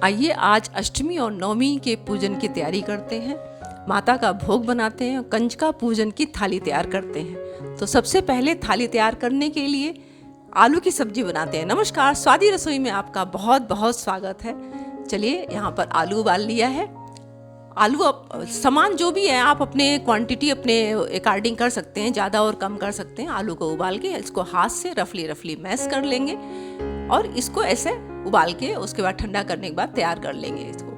आइए आज अष्टमी और नवमी के पूजन की तैयारी करते हैं। माता का भोग बनाते हैं, कंजका पूजन की थाली तैयार करते हैं। तो सबसे पहले थाली तैयार करने के लिए आलू की सब्जी बनाते हैं। नमस्कार, स्वादी रसोई में आपका बहुत बहुत स्वागत है। चलिए, यहाँ पर आलू उबाल लिया है। आलू सामान जो भी है आप अपने क्वांटिटी अपने अकॉर्डिंग कर सकते हैं, ज़्यादा और कम कर सकते हैं। आलू को उबाल के इसको हाथ से रफली मैश कर लेंगे और इसको ऐसे उबाल के उसके बाद ठंडा करने के बाद तैयार कर लेंगे इसको।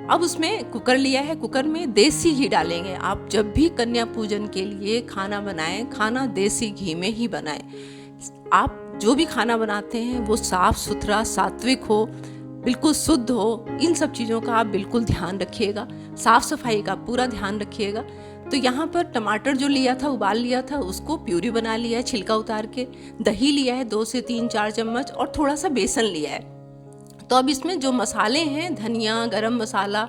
अब उसमें कुकर लिया है, कुकर में देसी घी डालेंगे। आप जब भी कन्या पूजन के लिए खाना बनाएं, खाना देसी घी में ही बनाएं। आप जो भी खाना बनाते हैं वो साफ सुथरा सात्विक हो, बिल्कुल शुद्ध हो। इन सब चीज़ों का आप बिल्कुल ध्यान रखिएगा, साफ सफाई का पूरा ध्यान रखिएगा। तो यहाँ पर टमाटर जो लिया था, उबाल लिया था, उसको प्यूरी बना लिया है छिलका उतार के। दही लिया है 2 से 3-4 चम्मच और थोड़ा सा बेसन लिया है। तो अब इसमें जो मसाले हैं, धनिया, गरम मसाला,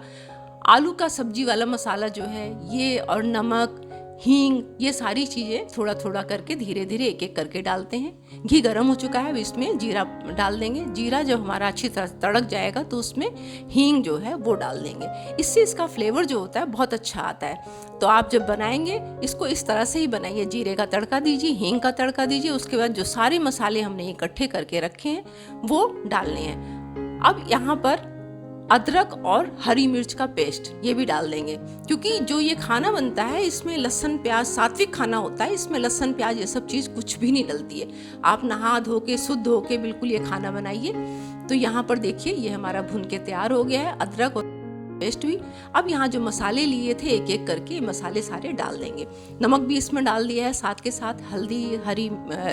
आलू का सब्जी वाला मसाला जो है ये, और नमक, हींग, ये सारी चीज़ें थोड़ा थोड़ा करके धीरे धीरे एक एक करके डालते हैं। घी गर्म हो चुका है, अब इसमें जीरा डाल देंगे। जीरा जब हमारा अच्छी तरह तड़क जाएगा तो उसमें हींग जो है वो डाल देंगे। इससे इसका फ्लेवर जो होता है बहुत अच्छा आता है। तो आप जब बनाएंगे इसको इस तरह से ही बनाइए। जीरे का तड़का दीजिए, हींग का तड़का दीजिए, उसके बाद जो सारे मसाले हमने इकट्ठे करके रखे हैं वो डालने हैं। अब यहाँ पर अदरक और हरी मिर्च का पेस्ट ये भी डाल देंगे, क्योंकि जो ये खाना बनता है इसमें लहसुन प्याज, सात्विक खाना होता है, इसमें लहसुन प्याज ये सब चीज़ कुछ भी नहीं डलती है। आप नहा धो के शुद्ध हो के बिल्कुल ये खाना बनाइए। तो यहाँ पर देखिए ये हमारा भुन के तैयार हो गया है, अदरक और पेस्ट भी। अब यहाँ जो मसाले लिए थे एक एक करके मसाले सारे डाल देंगे। नमक भी इसमें डाल दिया है, साथ के साथ हल्दी, हरी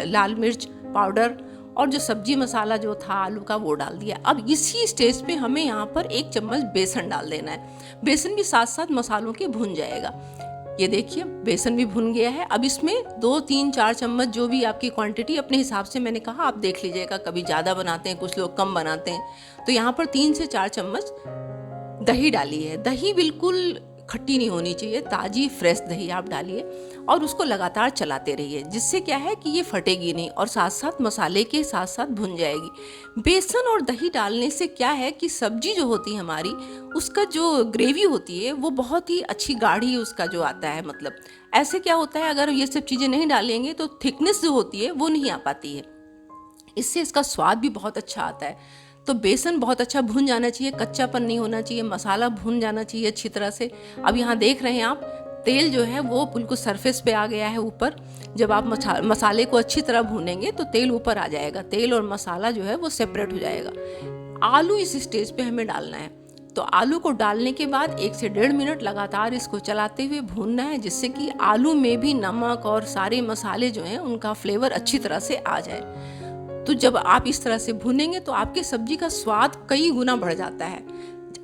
लाल मिर्च पाउडर और जो सब्जी मसाला जो था आलू का वो डाल दिया। अब इसी स्टेज पे हमें यहाँ पर 1 चम्मच बेसन डाल देना है। बेसन भी साथ साथ मसालों के भुन जाएगा। ये देखिए बेसन भी भुन गया है। अब इसमें 2, 3, 4 चम्मच जो भी आपकी क्वांटिटी अपने हिसाब से, मैंने कहा आप देख लीजिएगा, कभी ज़्यादा बनाते हैं, कुछ लोग कम बनाते हैं। तो यहाँ पर 3 से 4 चम्मच दही डाली है। दही बिल्कुल खट्टी नहीं होनी चाहिए, ताज़ी फ्रेश दही आप डालिए और उसको लगातार चलाते रहिए, जिससे क्या है कि ये फटेगी नहीं और साथ साथ मसाले के साथ साथ भुन जाएगी। बेसन और दही डालने से क्या है कि सब्जी जो होती है हमारी, उसका जो ग्रेवी होती है वो बहुत ही अच्छी गाढ़ी उसका जो आता है। मतलब ऐसे क्या होता है, अगर ये सब चीज़ें नहीं डालेंगे तो थिकनेस जो होती है वो नहीं आ पाती है। इससे इसका स्वाद भी बहुत अच्छा आता है। तो बेसन बहुत अच्छा भुन जाना चाहिए, कच्चापन नहीं होना चाहिए, मसाला भुन जाना चाहिए अच्छी तरह से। अब यहाँ देख रहे हैं आप, तेल जो है वो बिल्कुल सरफेस पे आ गया है ऊपर। जब आप मसाले को अच्छी तरह भूनेंगे तो तेल ऊपर आ जाएगा, तेल और मसाला जो है वो सेपरेट हो जाएगा। आलू इस स्टेज पे हमें डालना है। तो आलू को डालने के बाद 1 से 1.5 मिनट लगातार इसको चलाते हुए भूनना है, जिससे कि आलू में भी नमक और सारे मसाले जो हैं उनका फ्लेवर अच्छी तरह से आ जाए। तो जब आप इस तरह से भूनेंगे तो आपकी सब्जी का स्वाद कई गुना बढ़ जाता है।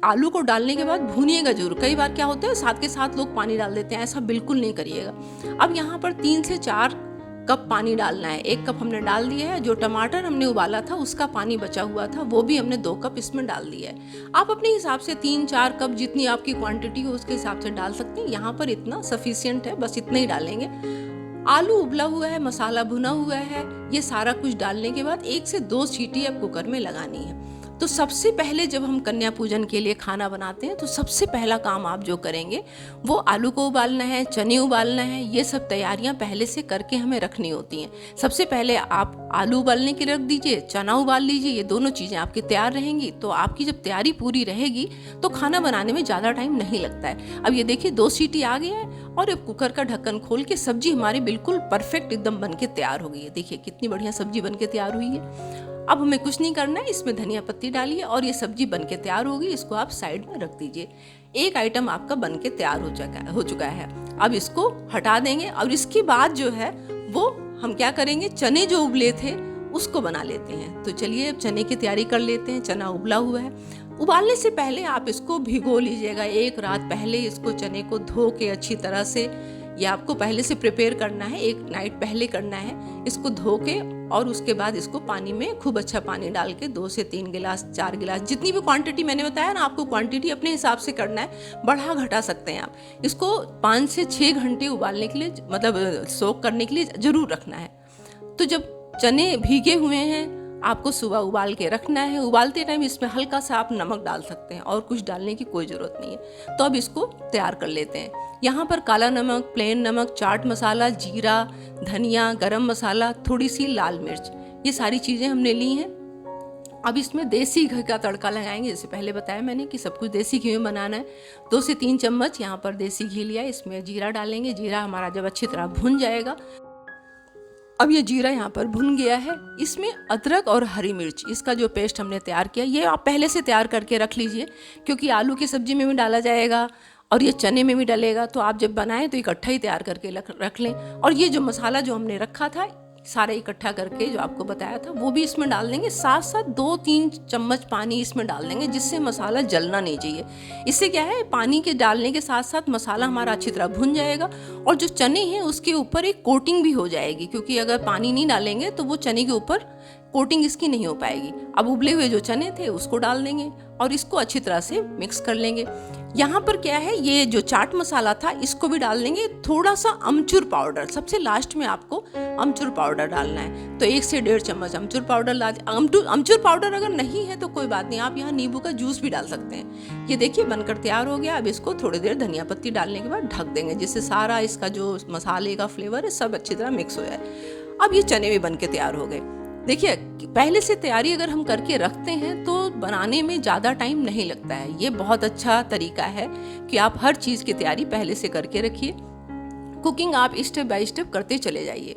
आलू को डालने के बाद भूनिएगा जरूर। कई बार क्या होता है साथ के साथ लोग पानी डाल देते हैं, ऐसा बिल्कुल नहीं करिएगा। अब यहाँ पर 3 से 4 कप पानी डालना है। 1 कप हमने डाल दिया है। जो टमाटर हमने उबाला था उसका पानी बचा हुआ था, वो भी हमने 2 कप इसमें डाल दिया है। आप अपने हिसाब से 3-4 कप जितनी आपकी क्वांटिटी हो उसके हिसाब से डाल सकते हैं। यहाँ पर इतना सफिशियंट है, बस इतना ही डालेंगे। आलू उबला हुआ है, मसाला भुना हुआ है, ये सारा कुछ डालने के बाद 1 से 2 सीटी अब कुकर में लगानी है। तो सबसे पहले जब हम कन्या पूजन के लिए खाना बनाते हैं तो सबसे पहला काम आप जो करेंगे वो आलू को उबालना है, चने उबालना है। ये सब तैयारियां पहले से करके हमें रखनी होती हैं। सबसे पहले आप आलू उबालने के लिए रख दीजिए, चना उबाल लीजिए। ये दोनों चीज़ें आपकी तैयार रहेंगी। तो आपकी जब तैयारी पूरी रहेगी तो खाना बनाने में ज़्यादा टाइम नहीं लगता है। अब ये देखिए 2 सीटी आ गई है और अब कुकर का ढक्कन खोल के सब्जी हमारी बिल्कुल परफेक्ट एकदम बन के तैयार हो गई है। देखिए कितनी बढ़िया सब्जी बन के तैयार हुई है। अब हमें कुछ नहीं करना है, इसमें धनिया पत्ती डालिए और ये सब्जी बन के तैयार होगी। इसको आप साइड में रख दीजिए। एक आइटम आपका बन के तैयार हो चुका है। अब इसको हटा देंगे और इसके बाद जो है वो हम क्या करेंगे, चने जो उबले थे उसको बना लेते हैं। तो चलिए अब चने की तैयारी कर लेते हैं। चना उबला हुआ है। उबालने से पहले आप इसको भिगो लीजिएगा। 1 रात पहले इसको चने को धो के अच्छी तरह से, ये आपको पहले से प्रिपेयर करना है, 1 नाइट पहले करना है। इसको धो के और उसके बाद इसको पानी में खूब अच्छा पानी डाल के 2 से 3 गिलास, 4 गिलास, जितनी भी क्वांटिटी मैंने बताया ना, आपको क्वांटिटी अपने हिसाब से करना है, बढ़ा घटा सकते हैं आप। इसको 5 से 6 घंटे उबालने के लिए, मतलब सोक करने के लिए जरूर रखना है। तो जब चने भीगे हुए हैं आपको सुबह उबाल के रखना है। उबालते टाइम इसमें हल्का सा आप नमक डाल सकते हैं और कुछ डालने की कोई ज़रूरत नहीं है। तो अब इसको तैयार कर लेते हैं। यहाँ पर काला नमक, प्लेन नमक, चाट मसाला, जीरा, धनिया, गरम मसाला, थोड़ी सी लाल मिर्च, ये सारी चीज़ें हमने ली हैं। अब इसमें देसी घी का तड़का लगाएंगे। जैसे पहले बताया मैंने कि सब कुछ देसी घी में बनाना है। 2 से 3 चम्मच यहाँ पर देसी घी लिया, इसमें जीरा डालेंगे। जीरा हमारा जब अच्छी तरह भुन जाएगा, अब ये जीरा यहाँ पर भुन गया है, इसमें अदरक और हरी मिर्च, इसका जो पेस्ट हमने तैयार किया, ये आप पहले से तैयार करके रख लीजिए, क्योंकि आलू की सब्जी में भी डाला जाएगा और ये चने में भी डलेगा। तो आप जब बनाएं तो इकट्ठा ही तैयार करके रख लें। और ये जो मसाला जो हमने रखा था सारा इकट्ठा करके जो आपको बताया था वो भी इसमें डाल देंगे। साथ साथ 2-3 चम्मच पानी इसमें डाल देंगे, जिससे मसाला जलना नहीं चाहिए। इससे क्या है, पानी के डालने के साथ साथ मसाला हमारा अच्छी तरह भुन जाएगा और जो चने हैं उसके ऊपर एक कोटिंग भी हो जाएगी, क्योंकि अगर पानी नहीं डालेंगे तो वो चने के ऊपर कोटिंग इसकी नहीं हो पाएगी। अब उबले हुए जो चने थे उसको डाल देंगे और इसको अच्छी तरह से मिक्स कर लेंगे। यहाँ पर क्या है, ये जो चाट मसाला था इसको भी डाल देंगे। थोड़ा सा अमचूर पाउडर, सबसे लास्ट में आपको अमचूर पाउडर डालना है, तो 1 से 1.5 चम्मच अमचूर पाउडर डाल। अमचूर पाउडर अगर नहीं है तो कोई बात नहीं, आप यहाँ नींबू का जूस भी डाल सकते हैं। ये देखिए बनकर तैयार हो गया। अब इसको थोड़ी देर धनिया पत्ती डालने के बाद ढक देंगे, जिससे सारा इसका जो मसाले का फ्लेवर है सब अच्छी तरह मिक्स हो जाए। अब ये चने भी बन के तैयार हो गए। देखिए, पहले से तैयारी अगर हम करके रखते हैं तो बनाने में ज़्यादा टाइम नहीं लगता है। ये बहुत अच्छा तरीका है कि आप हर चीज़ की तैयारी पहले से करके रखिए। कुकिंग आप स्टेप बाय स्टेप करते चले जाइए।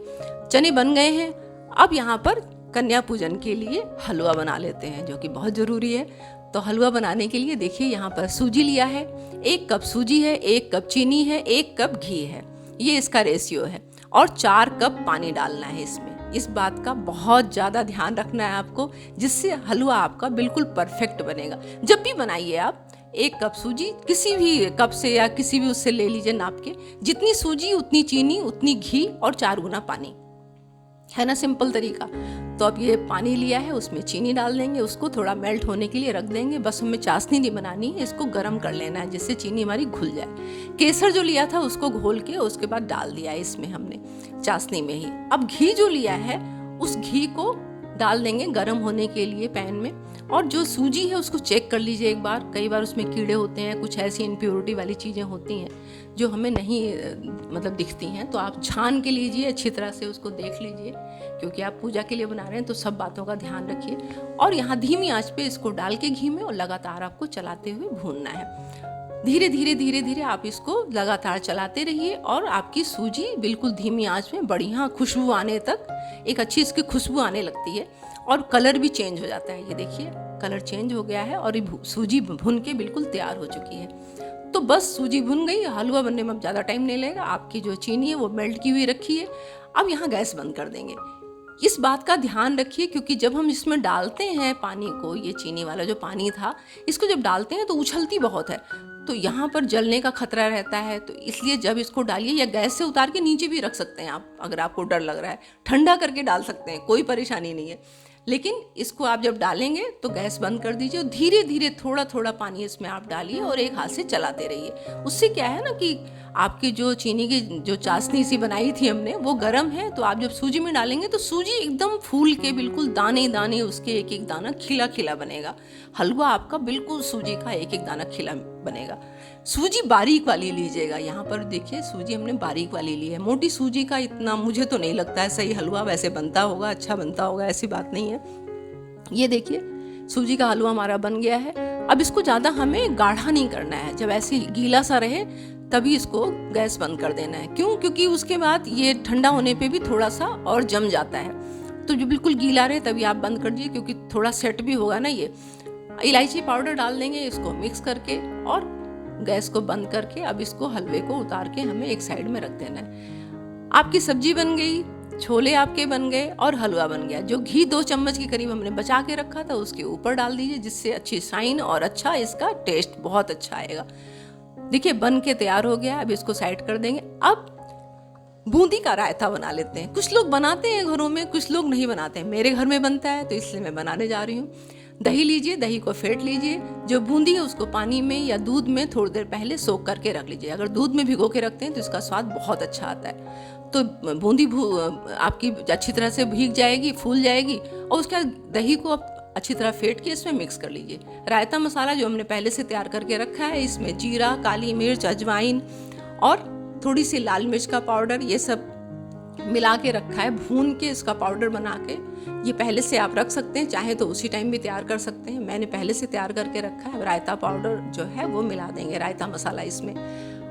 चने बन गए हैं। अब यहाँ पर कन्या पूजन के लिए हलवा बना लेते हैं, जो कि बहुत ज़रूरी है। तो हलवा बनाने के लिए देखिए यहाँ पर सूजी लिया है, 1 कप सूजी है, 1 कप चीनी है, 1 कप घी है, ये इसका रेशियो है, और 4 कप पानी डालना है इसमें। इस बात का बहुत ज़्यादा ध्यान रखना है आपको, जिससे हलवा आपका बिल्कुल परफेक्ट बनेगा। जब भी बनाइए आप 1 कप सूजी किसी भी कप से या किसी भी उससे ले लीजिए नाप के, जितनी सूजी उतनी चीनी उतनी घी और 4 गुना पानी, है ना, सिंपल तरीका। तो अब ये पानी लिया है, उसमें चीनी डाल देंगे, उसको थोड़ा मेल्ट होने के लिए रख देंगे। बस हमें चाशनी नहीं बनानी है, इसको गर्म कर लेना है, जिससे चीनी हमारी घुल जाए। केसर जो लिया था उसको घोल के उसके बाद डाल दिया है इसमें हमने चाशनी में ही। अब घी जो लिया है उस घी को डाल देंगे गर्म होने के लिए पैन में, और जो सूजी है उसको चेक कर लीजिए एक बार। कई बार उसमें कीड़े होते हैं, कुछ ऐसी इम्प्योरिटी वाली चीज़ें होती हैं जो हमें नहीं मतलब दिखती हैं, तो आप छान के लीजिए, अच्छी तरह से उसको देख लीजिए, क्योंकि आप पूजा के लिए बना रहे हैं तो सब बातों का ध्यान रखिए। और यहाँ धीमी आंच पे इसको डाल के घी में और लगातार आपको चलाते हुए भूनना है। धीरे धीरे धीरे धीरे आप इसको लगातार चलाते रहिए और आपकी सूजी बिल्कुल धीमी आंच में बढ़िया खुशबू आने तक, एक अच्छी इसकी खुशबू आने लगती है और कलर भी चेंज हो जाता है। ये देखिए कलर चेंज हो गया है और ये सूजी भुन के बिल्कुल तैयार हो चुकी है। तो बस सूजी भुन गई, हलवा बनने में ज़्यादा टाइम नहीं लगेगा। आपकी जो चीनी है वो मेल्ट की हुई रखी है। अब यहाँ गैस बंद कर देंगे। इस बात का ध्यान रखिए, क्योंकि जब हम इसमें डालते हैं पानी को, ये चीनी वाला जो पानी था, इसको जब डालते हैं तो उछलती बहुत है, तो यहाँ पर जलने का खतरा रहता है। तो इसलिए जब इसको डालिए, या गैस से उतार के नीचे भी रख सकते हैं आप, अगर आपको डर लग रहा है, ठंडा करके डाल सकते हैं, कोई परेशानी नहीं है। लेकिन इसको आप जब डालेंगे तो गैस बंद कर दीजिए और धीरे धीरे थोड़ा थोड़ा पानी इसमें आप डालिए और एक हाथ से चलाते रहिए। उससे क्या है ना कि आपकी जो चीनी की जो चाशनी सी बनाई थी हमने, वो गर्म है, तो आप जब सूजी में डालेंगे तो सूजी एकदम फूल के बिल्कुल दाने दाने, उसके एक एक दाना खिला खिला बनेगा। हलवा आपका बिल्कुल सूजी का एक एक दाना खिला बनेगा। सूजी बारीक वाली लीजिएगा। यहाँ पर देखिए सूजी हमने बारीक वाली ली है। मोटी सूजी का इतना मुझे तो नहीं लगता है सही हलवा वैसे बनता होगा, अच्छा बनता होगा, ऐसी बात नहीं है। ये देखिए सूजी का हलवा हमारा बन गया है। अब इसको ज़्यादा हमें गाढ़ा नहीं करना है, जब ऐसे गीला सा रहे तभी इसको गैस बंद कर देना है। क्यों? क्योंकि उसके बाद ये ठंडा होने पे भी थोड़ा सा और जम जाता है। तो जो बिल्कुल गीला रहे तभी आप बंद कर दीजिए, क्योंकि थोड़ा सेट भी होगा ना। ये इलायची पाउडर डाल देंगे, इसको मिक्स करके और गैस को बंद करके अब इसको हलवे को उतार के हमें एक साइड में रख देना है। आपकी सब्जी बन गई, छोले आपके बन गए और हलवा बन गया। जो घी 2 चम्मच के करीब हमने बचा के रखा था उसके ऊपर डाल दीजिए, जिससे अच्छी शाइन और अच्छा इसका टेस्ट बहुत अच्छा आएगा। देखिए बन के तैयार हो गया। अब इसको साइड कर देंगे। अब बूंदी का रायता बना लेते हैं। कुछ लोग बनाते हैं घरों में, कुछ लोग नहीं बनाते हैं। मेरे घर में बनता है तो इसलिए मैं बनाने जा रही हूँ। दही लीजिए, दही को फेंट लीजिए। जो बूंदी है उसको पानी में या दूध में थोड़ी देर पहले सोख करके रख लीजिए। अगर दूध में भिगो के रखते हैं तो इसका स्वाद बहुत अच्छा आता है। तो बूंदी आपकी अच्छी तरह से भीग जाएगी, फूल जाएगी। और उसके बाद दही को आप अच्छी तरह फेंट के इसमें मिक्स कर लीजिए। रायता मसाला जो हमने पहले से तैयार करके रखा है, इसमें जीरा, काली मिर्च, अजवाइन और थोड़ी सी लाल मिर्च का पाउडर, ये सब मिला के रखा है। भून के इसका पाउडर बना के ये पहले से आप रख सकते हैं, चाहे तो उसी टाइम भी तैयार कर सकते हैं। मैंने पहले से तैयार करके रखा है। रायता पाउडर जो है वो मिला देंगे, रायता मसाला इसमें।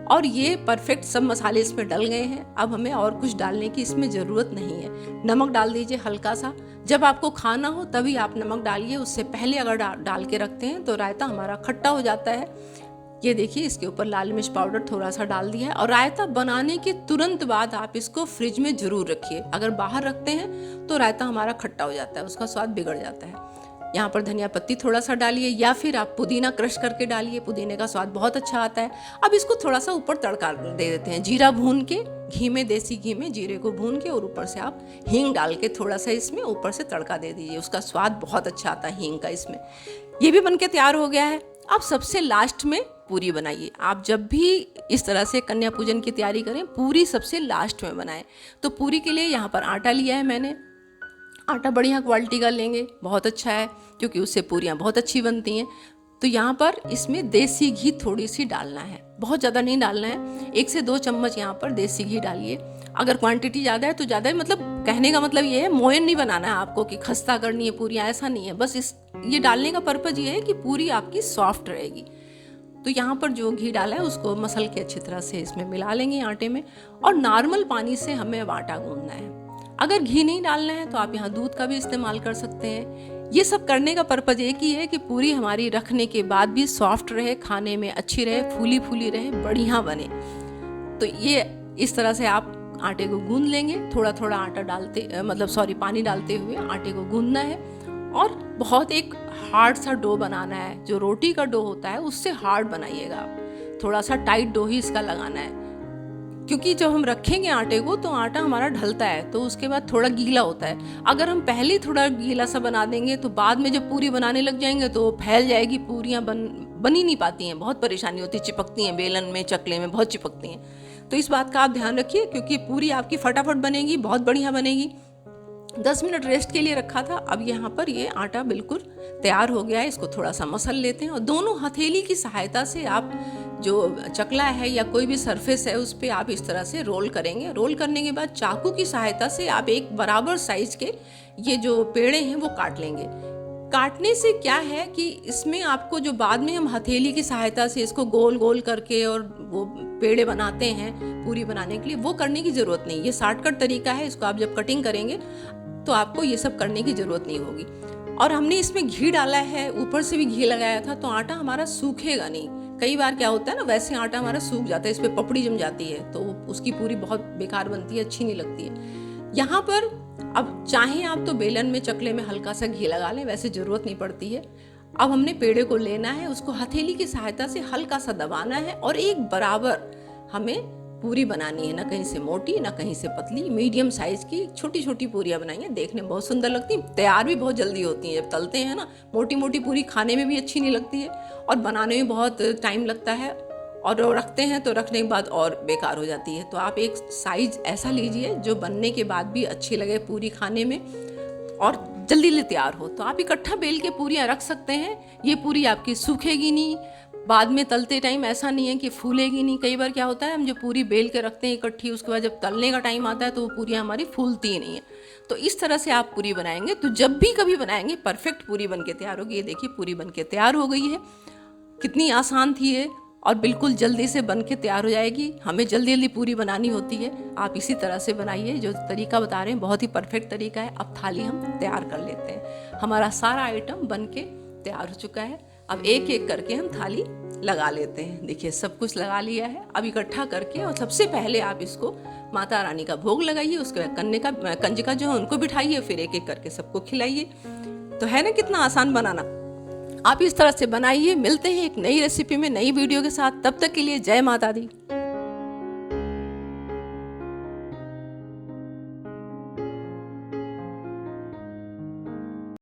और ये परफेक्ट सब मसाले इसमें डल गए हैं। अब हमें और कुछ डालने की इसमें ज़रूरत नहीं है। नमक डाल दीजिए हल्का सा, जब आपको खाना हो तभी आप नमक डालिए। उससे पहले अगर डाल के रखते हैं तो रायता हमारा खट्टा हो जाता है। ये देखिए, इसके ऊपर लाल मिर्च पाउडर थोड़ा सा डाल दिया है। और रायता बनाने के तुरंत बाद आप इसको फ्रिज में ज़रूर रखिए। अगर बाहर रखते हैं तो रायता हमारा खट्टा हो जाता है, उसका स्वाद बिगड़ जाता है। यहाँ पर धनिया पत्ती थोड़ा सा डालिए, या फिर आप पुदीना क्रश करके डालिए, पुदीने का स्वाद बहुत अच्छा आता है। अब इसको थोड़ा सा ऊपर तड़का दे देते हैं। जीरा भून के घी में, देसी घी में जीरे को भून के, और ऊपर से आप हींग डाल के थोड़ा सा इसमें ऊपर से तड़का दे दीजिए। उसका स्वाद बहुत अच्छा आता है हींग का इसमें। ये भी बनके तैयार हो गया है। अब सबसे लास्ट में पूरी बनाइए। आप जब भी इस तरह से कन्या पूजन की तैयारी करें, पूरी सबसे लास्ट में बनाएं। तो पूरी के लिए यहाँ पर आटा लिया है मैंने। आटा बढ़िया क्वालिटी का लेंगे, बहुत अच्छा है, क्योंकि उससे पूरियाँ बहुत अच्छी बनती हैं। तो यहाँ पर इसमें देसी घी थोड़ी सी डालना है, बहुत ज़्यादा नहीं डालना है। 1 से 2 चम्मच यहाँ पर देसी घी डालिए। अगर क्वांटिटी ज़्यादा है तो ज़्यादा है, मतलब कहने का मतलब ये है, मोयन नहीं बनाना है आपको कि खस्ता करनी है पूरियाँ, ऐसा नहीं है। बस ये डालने का पर्पज़ ये है कि पूरी आपकी सॉफ्ट रहेगी। तो यहाँ पर जो घी डाला है उसको मसल के अच्छी तरह से इसमें मिला लेंगे आटे में, और नॉर्मल पानी से हमें अब आटा गूंदना है। अगर घी नहीं डालना है तो आप यहाँ दूध का भी इस्तेमाल कर सकते हैं। ये सब करने का पर्पज़ एक ही है कि पूरी हमारी रखने के बाद भी सॉफ्ट रहे, खाने में अच्छी रहे, फूली फूली रहे, बढ़िया बने। तो ये इस तरह से आप आटे को गूंद लेंगे। थोड़ा थोड़ा आटा पानी डालते हुए आटे को गूंदना है। और बहुत एक हार्ड सा डो बनाना है, जो रोटी का डो होता है उससे हार्ड बनाइएगा आप। थोड़ा सा टाइट डो ही इसका लगाना है, क्योंकि जब हम रखेंगे आटे को तो आटा हमारा ढलता है, तो उसके बाद थोड़ा गीला होता है। अगर हम पहले ही थोड़ा गीला सा बना देंगे तो बाद में जब पूरी बनाने लग जाएंगे तो फैल जाएगी, पूरियाँ बन ही नहीं पाती हैं, बहुत परेशानी होती है, चिपकती हैं बेलन में, चकले में बहुत चिपकती हैं। तो इस बात का आप ध्यान रखिए, क्योंकि पूरी आपकी फटाफट बनेगी, बहुत बढ़िया बनेगी। 10 मिनट रेस्ट के लिए रखा था। अब यहाँ पर ये आटा बिल्कुल तैयार हो गया है। इसको थोड़ा सा मसल लेते हैं, और दोनों हथेली की सहायता से आप जो चकला है या कोई भी सरफेस है उस पर आप इस तरह से रोल करेंगे। रोल करने के बाद चाकू की सहायता से आप एक बराबर साइज के ये जो पेड़े हैं वो काट लेंगे। काटने से क्या है कि इसमें आपको जो बाद में हम हथेली की सहायता से इसको गोल गोल करके और वो पेड़े बनाते हैं पूरी बनाने के लिए, वो करने की ज़रूरत नहीं। ये शॉर्टकट तरीका है। इसको आप जब कटिंग करेंगे तो आपको ये सब करने की ज़रूरत नहीं होगी। और हमने इसमें घी डाला है, ऊपर से भी घी लगाया था, तो आटा हमारा सूखेगा नहीं। कई बार क्या होता है ना, वैसे आटा हमारा सूख जाता है, इस पर पपड़ी जम जाती है, तो उसकी पूरी बहुत बेकार बनती है, अच्छी नहीं लगती है। यहाँ पर अब चाहें आप तो बेलन में, चकले में हल्का सा घी लगा लें, वैसे ज़रूरत नहीं पड़ती है। अब हमने पेड़े को लेना है, उसको हथेली की सहायता से हल्का सा दबाना है, और एक बराबर हमें पूरी बनानी है, ना कहीं से मोटी ना कहीं से पतली, मीडियम साइज की छोटी छोटी पूरियाँ बनाएंगे। देखने में बहुत सुंदर लगती हैं, तैयार भी बहुत जल्दी होती हैं। जब तलते हैं ना, मोटी मोटी पूरी खाने में भी अच्छी नहीं लगती है, और बनाने में बहुत टाइम लगता है, और रखते हैं तो रखने के बाद और बेकार हो जाती है। तो आप एक साइज ऐसा लीजिए जो बनने के बाद भी अच्छी लगे पूरी खाने में, और जल्दी तैयार हो। तो आप इकट्ठा बेल के पूरियाँ रख सकते हैं। ये पूरी आपकी सूखेगी नहीं, बाद में तलते टाइम ऐसा नहीं है कि फूलेगी नहीं। कई बार क्या होता है, हम जो पूरी बेल के रखते हैं इकट्ठी, उसके बाद जब तलने का टाइम आता है तो वो पूरियाँ हमारी फूलती ही नहीं है। तो इस तरह से आप पूरी बनाएंगे तो जब भी कभी बनाएंगे परफेक्ट पूरी बन के तैयार होगी। ये देखिए पूरी बन के तैयार हो गई है। कितनी आसान थी ये, और बिल्कुल जल्दी से बन के तैयार हो जाएगी। हमें जल्दी जल्दी पूरी बनानी होती है। आप इसी तरह से बनाइए, जो तरीका बता रहे हैं बहुत ही परफेक्ट तरीका है। अब थाली हम तैयार कर लेते हैं। हमारा सारा आइटम बन के तैयार हो चुका है। अब एक एक करके हम थाली लगा लेते हैं। देखिए सब कुछ लगा लिया है। अब इकट्ठा करके, और सबसे पहले आप इसको माता रानी का भोग लगाइए, उसके बाद कंजका जो है उनको बिठाइए, फिर एक एक करके सबको खिलाइए। तो है ना कितना आसान बनाना। आप इस तरह से बनाइए। मिलते हैं एक नई रेसिपी में, नई वीडियो के साथ। तब तक के लिए जय माता दी।